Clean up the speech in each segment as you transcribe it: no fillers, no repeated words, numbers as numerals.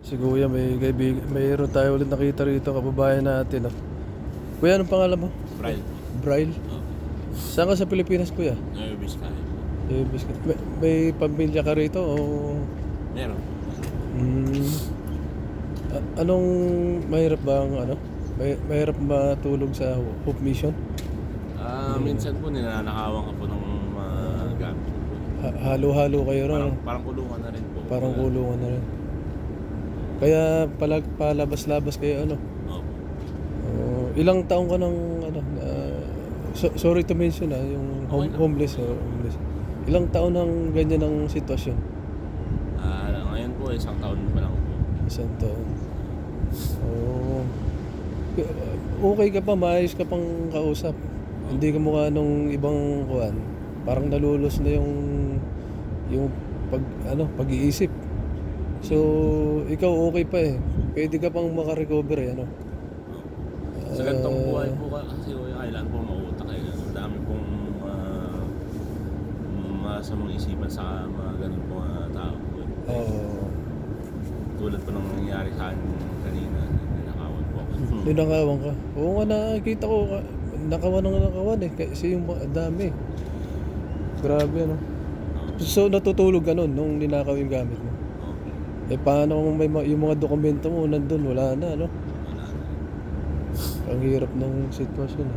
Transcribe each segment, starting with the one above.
Si Kuya, may mayroon tayo ulit nakita rito, kababayan natin. Oh. Kuya, anong pangalan mo? Brian. Braille. Oh. Saan ka sa Pilipinas, Kuya? Nueva Vizcaya. Biscuit. May pamilya ka rito o... Meron. Hmm, anong mahirap ba ang ano? Mahirap matulog sa Hope Mission? Minsan po ninanakawan ka po ng mga gamit po. Halo-halo kayo ron. Parang kulungan na rin po. Parang kulungan na rin. Kaya palabas-labas kayo ano? Ilang taong ka ng ano? Sorry to mention yung Okay lang. homeless. Homeless. Ilang taon ng ganyan ang sitwasyon? Ngayon po, isang taon pa lang po. Isang taon. Oh. Okay ka pa, maayos ka pang kausap. Hindi ka mukha nung ibang kuwan. Parang nalulos na yung pag-iisip. So, ikaw okay pa eh. Pwede ka pang makarecover eh, ano? Sa ganitong buhay po kasi kailangan po mautak eh. Ang dami pong masamang isipan sa mga ganun po tao po. Tulad po nang nangyari sa akin kanina, ninakawan po ako. Ninakawan ka? Oo nga, nakikita ko. Nakawan eh. Kasi yung dami. Grabe ano. So, natutulog ka nun nung ninakaw yung gamit mo? Eh, paano kung yung mga dokumento mo nandun, wala na, no? Wala na. Ang hirap ng sitwasyon.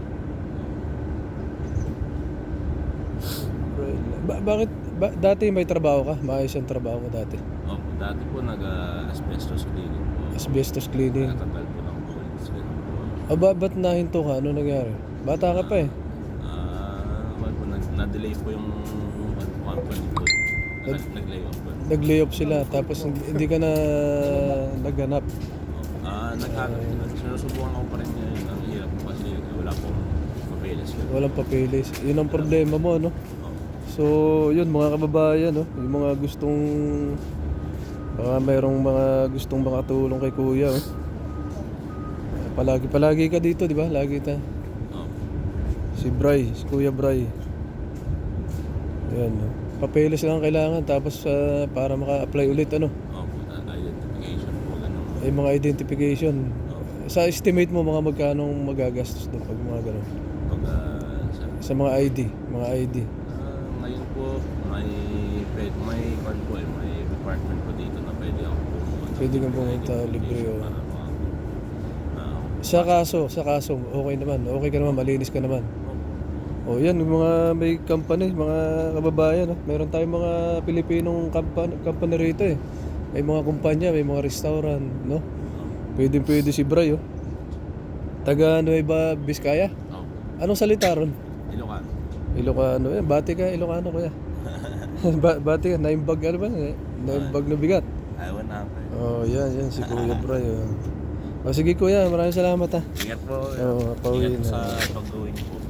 Bakit? Dati may trabaho ka? Maayos ang trabaho mo dati? Opo, dati po nag-asbestos cleaning po. Asbestos cleaning. Natagal po ng bullets. Ganun po. Ba't nahinto ka? Ano nangyari? Bata ka pa eh. Na-delay po yung company po. Nag-layoff po. Nag-layoff sila, tapos hindi ka na naghanap. Naghanap din. Sinusubukan ko pa rin ngayon. Ang hirap po kasi wala pong papeles. Walang papeles. Yun ang problema mo, no? So, yun mga kababayan, no? Yung mga gustong mayroong mga gustong makatulong kay Kuya, oh. Palagi ka dito, di ba? Lagi ta. Si Bray, si Kuya Bray. Ayan, no? Papeles lang kailangan, tapos para maka-apply ulit, ano? Identification po. Ganun. Mga identification. Sa estimate mo, mga magkano magagastos doon pag mga ganun? Sa mga ID, Ngayon po, may department po dito na pwede ako pumunta. Pwede kang pumunta, libre o. Sa kaso, okay naman. Okay ka naman, malinis ka naman. O yan, yung mga may company, mga kababayan, no? Meron tayong mga Pilipinong company rito eh. May mga kumpanya, may mga restaurant, no? Pwede si Bray, oh. Taga Nueva Vizcaya. Anong salita ron? Ilocano. Ilocano. Bati ka, Ilocano kuya. Bati ka, naimbag ano ba? Naimbag na bigat. Ayaw na ako. Oh, yan si Kuya Bray. Oh. Sige kuya, maraming salamat ha. Ingat po. Pauwi Ingat na. sa pag-uwi niyo po.